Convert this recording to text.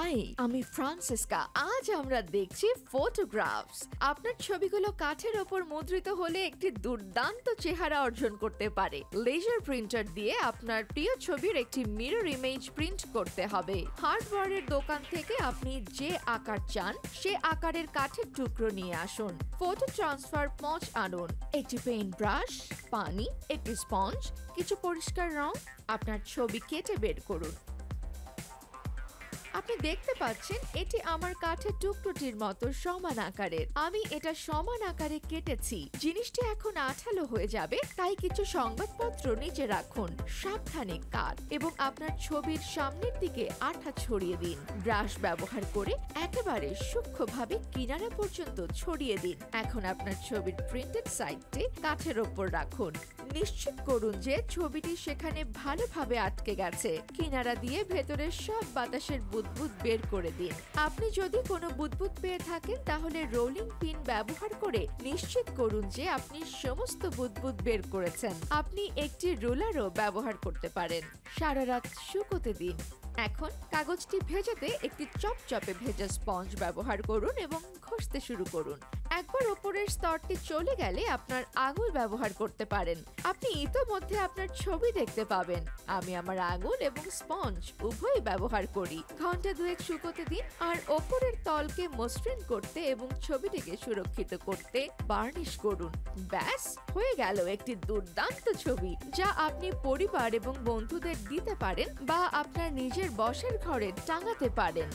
High, আমি Francisca. আজ আমরা দেখছি ফটোগ্রাফস। আপনার ছবিগুলো কাঠের ওপর মুদ্রিত হলে একটি দুর্দান্ত চেহারা অর্জন করতে পারে। লেজার প্রিন্টার দিয়ে আপনার প্রিয় ছবির একটি মিরর ইমেজ প্রিন্ট করতে হবে। হার্ডওয়্যারের দোকান থেকে আপনি যে আকার চান সে আকারের কাঠের টুকরো নিয়ে আসুন। ফটো ট্রান্সফার পঞ্চ আনুন, একটি পেইন্ট ব্রাশ, পানি, একটি স্পঞ্জ, কিছু পরিষ্কার রং। আপনার ছবি কেটে বের করুন। আপনি দেখতে পাচ্ছেন এটি আমার কাঠের টুকরোটির মতো সমান আকারের। আমি এটা সমান আকারে কেটেছি। জিনিসটি এখন আঠালো হয়ে যাবে, তাই কিছু সংবাদপত্র নিচে রাখুন। সাবধানে কাট এবং আপনার ছবির সামনের দিকে আঠা ছড়িয়ে দিন। ব্রাশ ব্যবহার করে একেবারে সূক্ষ্মভাবে কিনারা পর্যন্ত ছড়িয়ে দিন। এখন আপনার ছবির প্রিন্টেড সাইডটি কাঠের ওপর রাখুন। নিশ্চিত করুন যে ছবিটি সেখানে ভালোভাবে আটকে গেছে। কিনারা দিয়ে ভেতরের সব বাতাসের বুদবুদ বের করে দিন। আপনি যদি কোনো বুদবুদ পেয়ে থাকেন তাহলে রোলিং পিন ব্যবহার করে নিশ্চিত করুন যে আপনি সমস্ত বুদবুদ বের করেছেন। আপনি একটি রোলারও ব্যবহার করতে পারেন। সারা রাত শুকোতে দিন। এখন কাগজটি ভেজাতে একটি চপচপে ভেজা স্পঞ্জ ব্যবহার করুন এবং ঘষতে শুরু করুন। একবার ওপরের স্তরটি চলে গেলে আপনার আঙুল ব্যবহার করতে পারেন। আপনি ইতোমধ্যে আপনার ছবি দেখতে পাবেন। আমি আমার আঙুল এবং স্পঞ্জ উভয়ই ব্যবহার করি। ঘন্টা দুয়েক শুকোতে দিন আর ওপরের তলকে মসৃণ করতে এবং ছবিটিকে সুরক্ষিত করতে বার্নিশ করুন। ব্যাস, হয়ে গেল একটি দুর্দান্ত ছবি যা আপনি পরিবার এবং বন্ধুদের দিতে পারেন বা আপনার নিজের বসের ঘরে টাঙাতে পারেন।